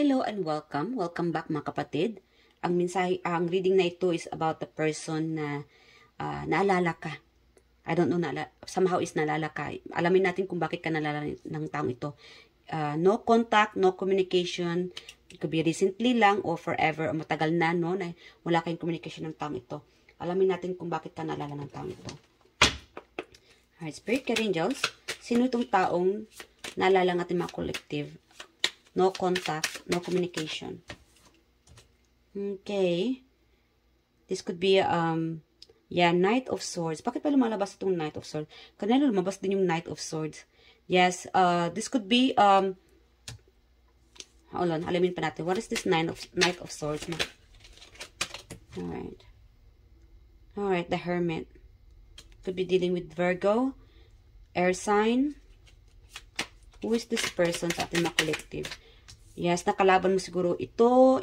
Hello and welcome. Welcome back mga kapatid. Ang reading na ito is about the person na naalala ka. I don't know, somehow is naalala ka. Alamin natin kung bakit ka naalala ng taong ito. No contact, no communication. It could be recently lang or forever o matagal na, no, na wala kayong communication ng taong ito. Alamin natin kung bakit ka naalala ng taong ito. Alright, Spirit Angels, sino itong taong naalala ng ating mga collective? No contact, no communication. Okay. This could be, Knight of Swords. Bakit pa lumalabas itong Knight of Swords? Kanina lumabas din yung Knight of Swords. Yes, this could be, hold on, alamin pa natin. What is this Knight of Swords? Alright. Alright, the Hermit. Could be dealing with Virgo, air sign. Who is this person sa ating mga collective? Yes, nakalaban mo siguro ito.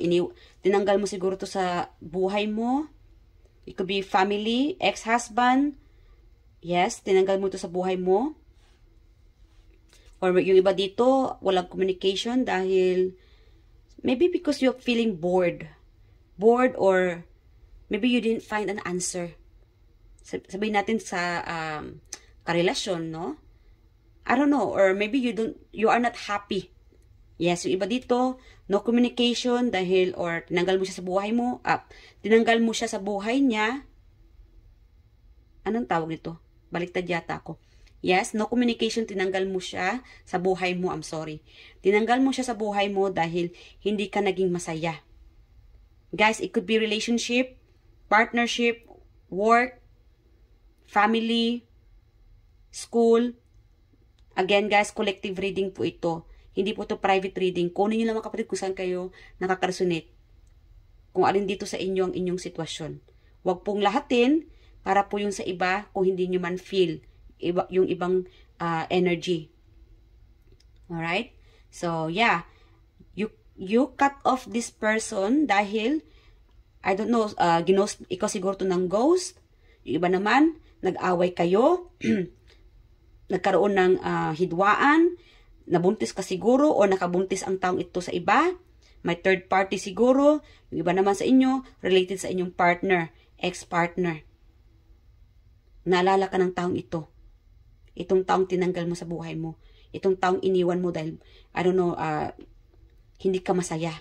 Tinanggal mo siguro to sa buhay mo. It could be family, ex-husband. Yes, tinanggal mo to sa buhay mo. Or yung iba dito, walang communication dahil maybe because you're feeling bored. Bored or maybe you didn't find an answer. Sabihin natin sa karelasyon, no? I don't know, or maybe you are not happy. Yes, yung iba dito, no communication dahil, or tinanggal mo siya sa buhay mo, tinanggal mo siya sa buhay niya. Anong tawag nito? Baliktad yata ako. Yes, no communication, tinanggal mo siya sa buhay mo, I'm sorry. Tinanggal mo siya sa buhay mo dahil hindi ka naging masaya. Guys, it could be relationship, partnership, work, family, school. Again, guys, collective reading po ito. Hindi po ito private reading. Kunin nyo lang mga kapatid kung saan kayo nakaka-resonate. Kung alin dito sa inyo ang inyong sitwasyon. Huwag pong lahatin para po yung sa iba kung hindi nyo man feel yung ibang energy. Alright? So, yeah. You cut off this person dahil, I don't know, ikaw siguro to ng ghost. Yung iba naman, nag-away kayo. Nagkaroon ng hidwaan, nabuntis ka siguro o nakabuntis ang taong ito sa iba, may third party siguro, yung iba naman sa inyo, related sa inyong partner, ex-partner. Naalala ka ng taong ito. Itong taong tinanggal mo sa buhay mo. Itong taong iniwan mo dahil, I don't know, hindi ka masaya.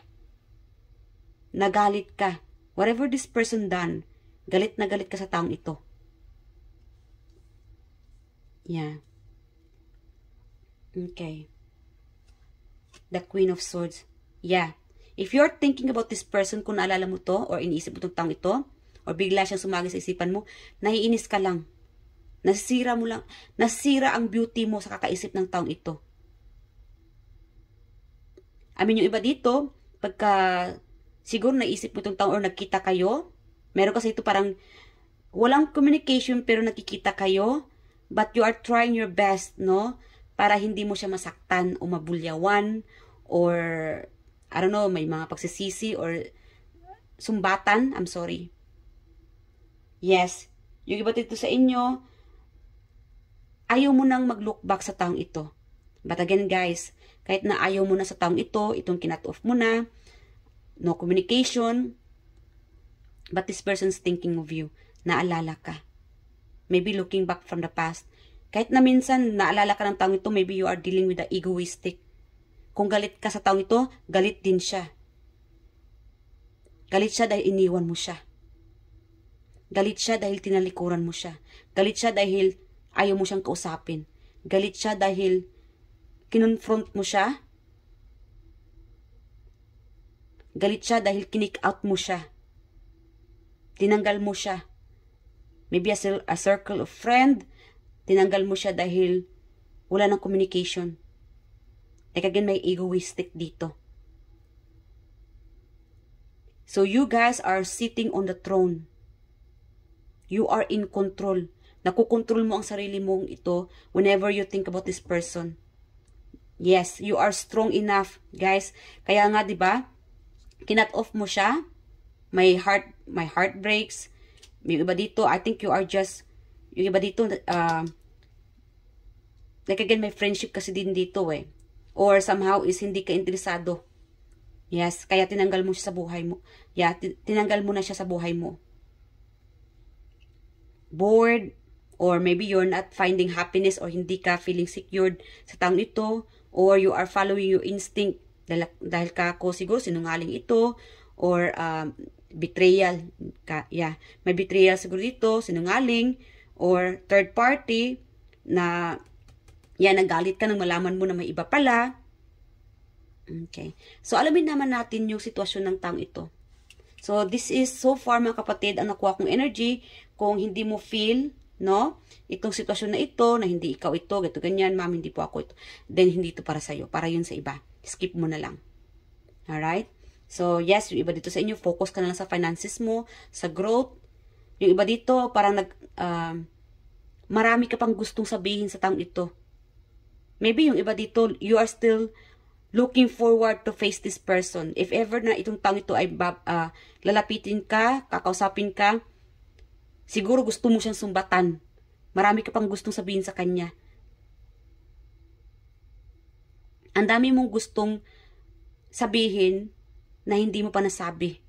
Nagalit ka. Whatever this person done, galit na galit ka sa taong ito. Yeah. Okay. The Queen of Swords. Yeah. If you're thinking about this person, kung naalala mo to, or iniisip mo itong taong ito, or bigla siyang sumagi sa isipan mo, naiinis ka lang. Nasira mo lang. Nasira ang beauty mo sa kakaisip ng taong ito. Yung iba dito, pagka siguro naisip mo itong taong or nagkita kayo, meron kasi ito parang walang communication pero nakikita kayo, but you are trying your best, no? Para hindi mo siya masaktan o mabulyawan or, I don't know, may mga pagsisisi or sumbatan. I'm sorry. Yes. Yung iba dito sa inyo, ayaw mo nang mag-look back sa taong ito. But again, guys, kahit na ayaw mo na sa taong ito, itong kinat-off mo na, no communication, but this person's thinking of you. Naalala ka. Maybe looking back from the past. Kahit na minsan, naalala ka ng taong ito, maybe you are dealing with the egoistic. Kung galit ka sa taong ito, galit din siya. Galit siya dahil iniwan mo siya. Galit siya dahil tinalikuran mo siya. Galit siya dahil ayaw mo siyang kausapin. Galit siya dahil kinonfront mo siya. Galit siya dahil kinick out mo siya. Tinanggal mo siya. Maybe a circle of friend. Tinanggal mo siya dahil wala ng communication. Like again, may egoistic dito. So you guys are sitting on the throne. You are in control. Nakukontrol mo ang sarili mong ito whenever you think about this person. Yes, you are strong enough, guys. Kaya nga, di ba? Kinat off mo siya. My heart breaks. Yung iba dito, I think you are just, yung iba dito, like again, may friendship kasi din dito eh. Or somehow is hindi ka interesado. Yes, kaya tinanggal mo siya sa buhay mo. Yeah, tinanggal mo na siya sa buhay mo. Bored, or maybe you're not finding happiness or hindi ka feeling secured sa taong ito, or you are following your instinct dahil ka ko siguro sinungaling ito, or betrayal. Yeah, may betrayal siguro dito, sinungaling, or third party na nagalit ka nang malaman mo na may iba pala. Okay. So, alamin naman natin yung sitwasyon ng taong ito. So, this is so far mga kapatid, ang nakuha kong energy. Kung hindi mo feel, no, itong sitwasyon na ito, na hindi ikaw ito, gato ganyan, ma'am, hindi po ako ito, then hindi ito para sa'yo. Para yun sa iba. Skip mo na lang. Alright? So, yes, yung iba dito sa inyo, focus ka na lang sa finances mo, sa growth. Yung iba dito, parang marami ka pang gustong sabihin sa taong ito. Maybe yung iba dito, you are still looking forward to face this person. If ever na itong taong ito ay lalapitin ka, kakausapin ka, siguro gusto mo siyang sumbatan. Marami ka pang gustong sabihin sa kanya. Ang dami mong gustong sabihin na hindi mo pa nasabi.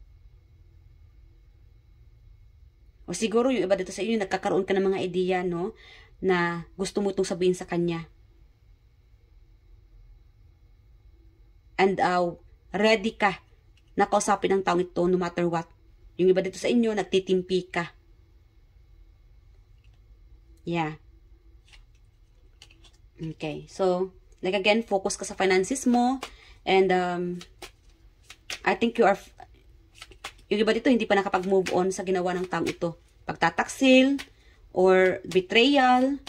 O siguro yung iba dito sa inyo, nagkakaroon ka ng mga ideya, no, na gusto mo itong sabihin sa kanya. And ready ka na kausapin ang taong ito no matter what. Yung iba dito sa inyo, nagtitimpi ka. Yeah. Okay. So, like again, focus ka sa finances mo. And I think yung iba dito, hindi pa nakapag-move on sa ginawa ng taong ito. Pagtataksil, or betrayal,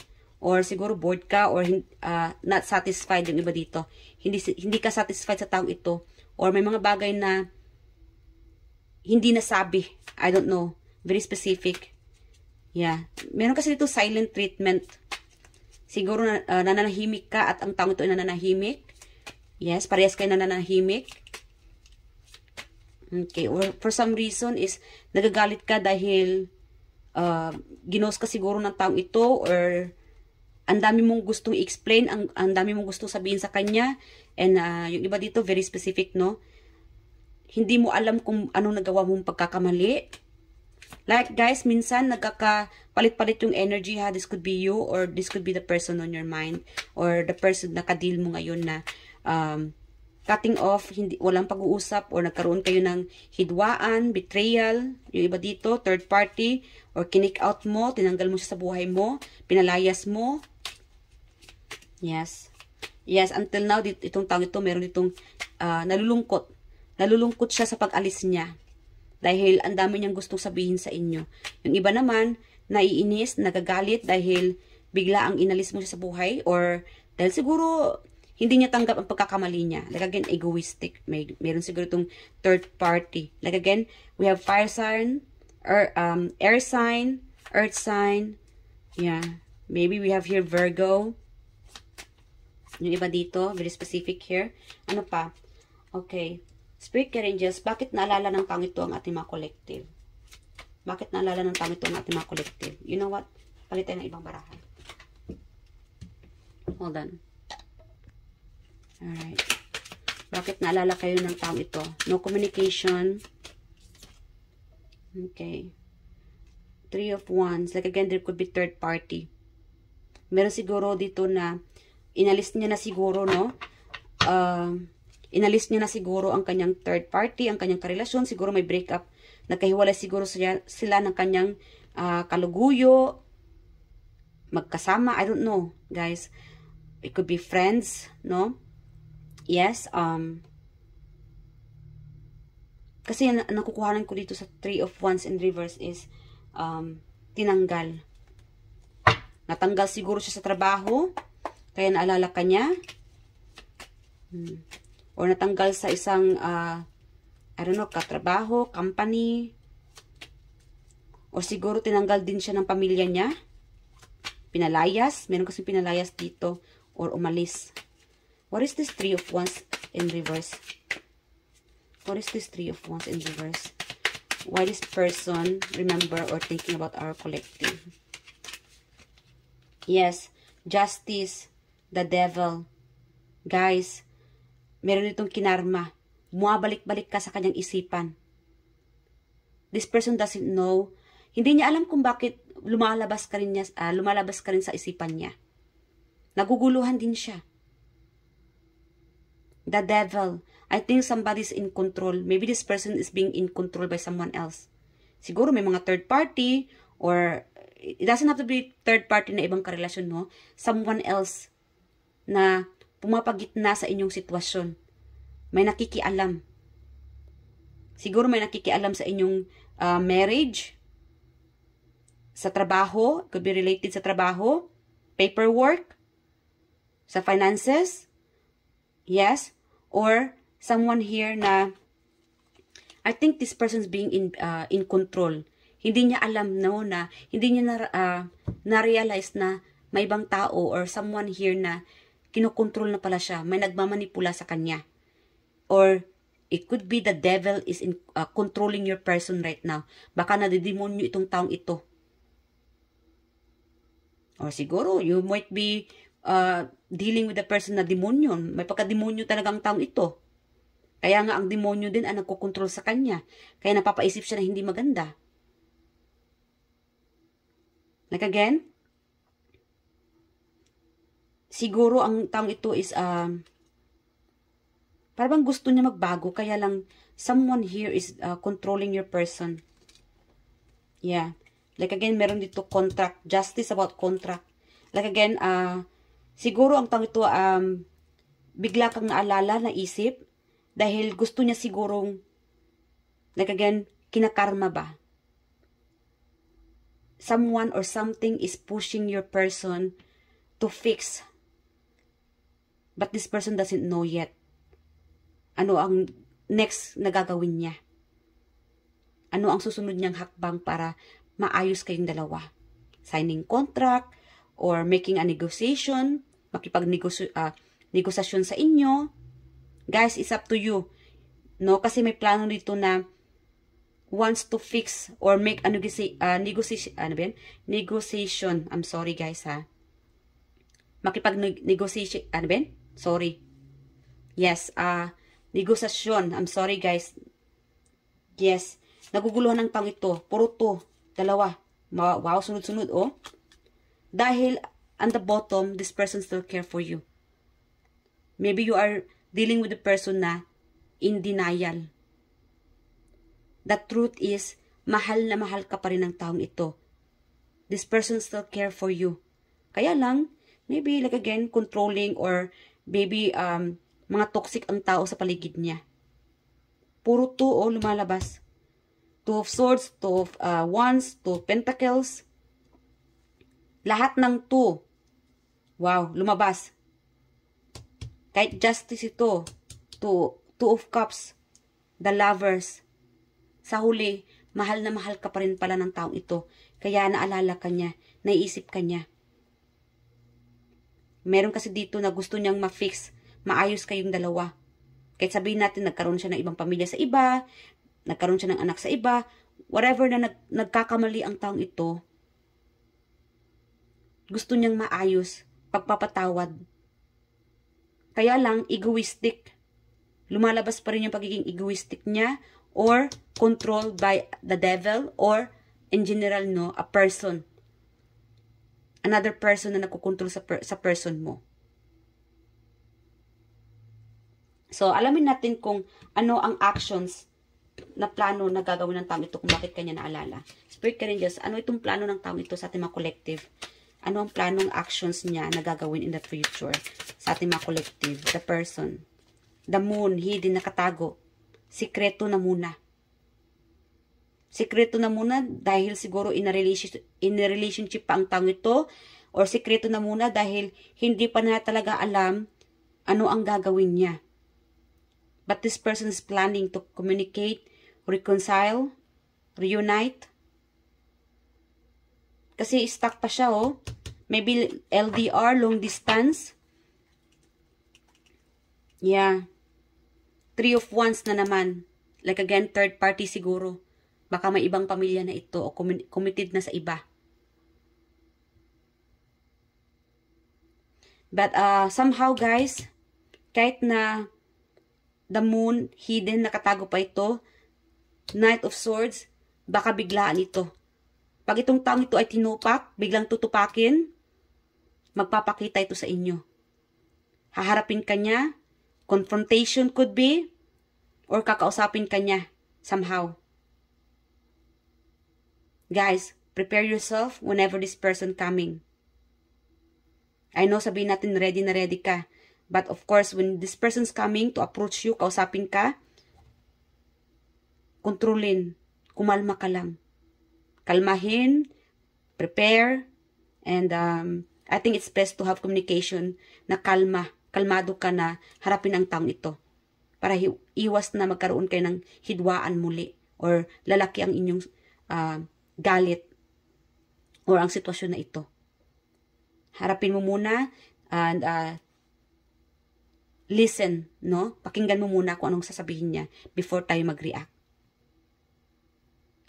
or siguro bored ka, or not satisfied yung iba dito. Hindi ka satisfied sa taong ito. Or may mga bagay na hindi nasabi. I don't know. Very specific. Yeah. Meron kasi dito silent treatment. Siguro nananahimik ka at ang taong ito ay nananahimik. Yes, parehas kayo nananahimik. Okay. Or for some reason is nagagalit ka dahil ginos ka siguro ng taong ito, or ang dami mong gustong i-explain, ang dami mong gustong sabihin sa kanya, and yung iba dito, very specific, no? Hindi mo alam kung anong nagawa mong pagkakamali. Like, guys, minsan, nagkakapalit-palit yung energy, ha? This could be you, or this could be the person on your mind, or the person na kadil mo ngayon na cutting off, walang pag-uusap, or nagkaroon kayo ng hidwaan, betrayal, yung iba dito, third party, or kinick out mo, tinanggal mo siya sa buhay mo, pinalayas mo. Yes. Yes, until now, itong taong ito, meron itong nalulungkot. Nalulungkot siya sa pag-alis niya. Dahil ang dami niyang gustong sabihin sa inyo. Yung iba naman, naiinis, nagagalit dahil bigla ang inalis mo siya sa buhay, or dahil siguro hindi niya tanggap ang pagkakamali niya. Like again, egoistic. Meron siguro itong third party. Like again, we have fire sign, air sign, earth sign. Yeah. Maybe we have here Virgo. Yung iba dito, very specific here. Ano pa? Okay. Spirit Angels, bakit naalala ng taong ito ang ating mga collective? Bakit naalala ng taong ito ang ating mga collective? You know what? Palitan ng ibang barahan. Hold on. Alright. Bakit naalala kayo ng taong ito? No communication. Okay. Three of Wands. Like again, there could be third party. Meron siguro dito na inalis niya na siguro, no? Inalis niya na siguro ang kanyang third party, ang kanyang karelasyon. Siguro may breakup. Nagkahiwalay siguro sila ng kanyang kaluguyo. Magkasama. I don't know, guys. It could be friends, no? Yes. Kasi nakukuhanan ko dito sa Three of Wands in reverse is tinanggal. Natanggal siguro siya sa trabaho. Kaya naalala ka niya. Or natanggal sa isang, I don't know, katrabaho, company. O siguro tinanggal din siya ng pamilya niya. Pinalayas. Meron kasi pinalayas dito. Or umalis. What is this Three of Wands in reverse? What is this Three of Wands in reverse? Why this person remember or thinking about our collective? Yes. Justice. The devil. Guys, meron itong kinarma. bumabalik-balik ka sa kanyang isipan. This person doesn't know. Hindi niya alam kung bakit lumalabas ka rin sa isipan niya. Naguguluhan din siya. The devil. I think somebody's in control. Maybe this person is being in control by someone else. Siguro may mga third party, or it doesn't have to be third party na ibang karelasyon, no? Someone else na pumapagitna sa inyong sitwasyon. May nakikialam. Siguro may nakikialam sa inyong marriage, sa trabaho, could be related sa trabaho, paperwork, sa finances, yes, or someone here na I think this person's being in control. Hindi niya alam, no, na hindi niya na-realize na may ibang tao or someone here na kinokontrol na pala siya, may nagmamanipula sa kanya. Or it could be the devil is controlling your person right now. Baka nadidemonyo itong taong ito. Or siguro, you might be dealing with the person na demonyo. May pagka-demonyo talaga ang taong ito. Kaya nga ang demonyo din ang nagkokontrol sa kanya. Kaya napapaisip siya na hindi maganda. Like again, siguro ang taong ito is parang gusto niya magbago, kaya lang someone here is controlling your person. Yeah. Like again, meron dito contract, justice about contract. Like again, siguro ang taong ito, bigla kang naalala, naisip, dahil gusto niya sigurong, like again, kinakarma ba? Someone or something is pushing your person to fix. But this person doesn't know yet. Ano ang next na gagawin niya? Ano ang susunod niyang hakbang para maayos kayong dalawa? Signing contract or making a negotiation, makipag-negosasyon sa inyo. Guys, it's up to you. No, kasi may plano dito na wants to fix or make a negotiation. I'm sorry guys ha. Makipag-negotiation. Ano ba? Sorry. Yes, negosasyon. I'm sorry guys. Yes. Naguguluhan ng tang ito. Puro to. Dalawa. Wow, sunod-sunod oh. Dahil on the bottom, this person still care for you. Maybe you are dealing with a person na in denial. The truth is, mahal na mahal ka pa rin ng taong ito. This person still care for you. Kaya lang, maybe like again, controlling or maybe mga toxic ang tao sa paligid niya. Puro to o lumalabas. Two of Swords, Two of Wands, Two of Pentacles. Lahat ng two. Wow, lumabas. Kahit justice ito. Two of Cups. The Lovers. Sa huli, mahal na mahal ka pa rin pala ng taong ito. Kaya naalala ka niya, naiisip ka niya. Meron kasi dito na gusto niyang ma-fix, maayos kayong dalawa. Kahit sabihin natin, nagkaroon siya ng ibang pamilya sa iba, nagkaroon siya ng anak sa iba, whatever na nagkakamali ang taong ito, gusto niyang maayos, pagpapatawad. Kaya lang, egoistic. Lumalabas pa rin yung pagiging egoistic niya, or controlled by the devil, or in general, no, a person. Another person na nagkukontrol sa person mo. So, alamin natin kung ano ang actions na plano na gagawin ng taong ito kung bakit kanya naalala. Spirit ka rin Diyos, ano itong plano ng taong ito sa ating mga collective? Ano ang planong actions niya na gagawin in the future sa ating mga collective? The person. The moon, hidden, nakatago. Sikreto na muna. Sikreto na muna dahil siguro in a relationship pa ang taong ito, or sikreto na muna dahil hindi pa na talaga alam ano ang gagawin niya. But this person is planning to communicate, reconcile, reunite. Kasi stuck pa siya oh. Maybe LDR, long distance. Yeah. Three of Wands na naman. Like again, third party siguro. Baka may ibang pamilya na ito o committed na sa iba. But somehow guys, kahit na the moon, hidden, nakatago pa ito. Knight of Swords, baka biglaan ito. Pag itong taong ito ay tinupak, biglang tutupakin, magpapakita ito sa inyo. Haharapin ka niya, confrontation could be, or kakausapin ka niya somehow. Guys, prepare yourself whenever this person coming. I know sabihin natin ready na ready ka. But of course, when this person's coming to approach you, kausapin ka, kontrolin, kumalma ka lang. Kalmahin, prepare, and I think it's best to have communication na kalmado ka na harapin ang taong ito. Para iwas na magkaroon kayo ng hidwaan muli or lalaki ang inyong galit or ang sitwasyon na ito. Harapin mo muna and listen, no? Pakinggan mo muna kung anong sasabihin niya before tayo mag-react.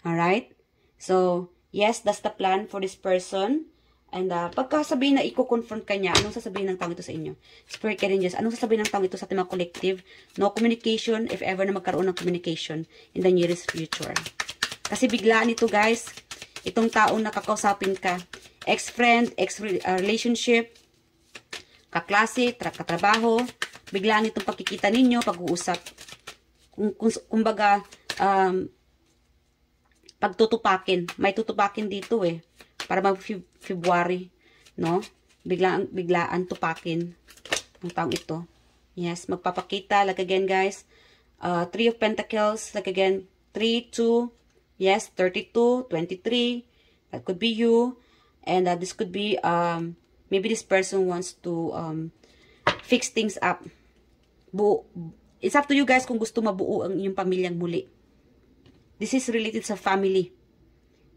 Alright? So, yes, that's the plan for this person. And pagka sabihin na i-confront ka niya, anong sasabihin ng taong ito sa inyo? Spirit Guardians, anong sasabihin ng taong ito sa ating mga collective? No communication, if ever na magkaroon ng communication in the nearest future. Kasi biglaan ito, guys. Itong taong nakakausapin ka. Ex-friend, ex-relationship, kaklase, katrabaho. Biglaan itong pagkikita ninyo, pag-uusap. Kumbaga, pagtutupakin. May tutupakin dito eh. Para mag-February, no? Biglaan tupakin ang taong ito. Yes, magpapakita. Like again, guys, 3 of Pentacles. Like again, 3, 2, yes, 32, 23. That could be you. And this could be, maybe this person wants to fix things up. It's up to you guys kung gusto mabuo ang inyong pamilyang muli. This is related sa family.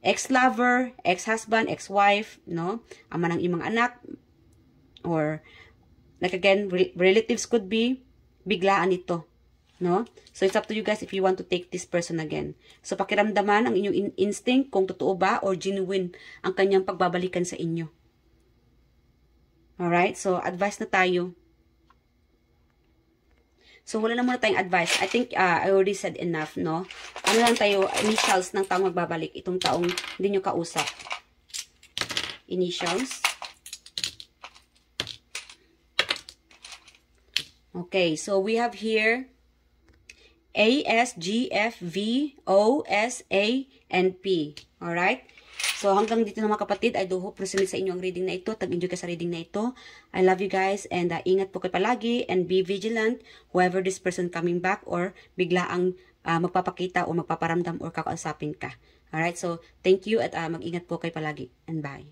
Ex-lover, ex-husband, ex-wife, no? Ama ng imong anak. Or, like again, relatives could be, biglaan ito. No? So, it's up to you guys if you want to take this person again. So, pakiramdaman ang inyong instinct kung totoo ba or genuine ang kanyang pagbabalikan sa inyo. Alright? So, advice na tayo. So, wala na muna tayong advice. I think I already said enough, no? Ano lang tayo, initials ng taong magbabalik. Itong taong hindi nyo kausap. Initials. Okay, so we have here A, S, G, F, V, O, S, A, and P. Alright? So, hanggang dito na mga kapatid, I do hope present sa inyo ang reading na ito. Tag-enjoy ka sa reading na ito. I love you guys and ingat po kayo palagi and be vigilant whoever this person coming back or bigla ang magpapakita o magpaparamdam or kakausapin ka. Alright? So, thank you at mag-ingat po kayo palagi and bye.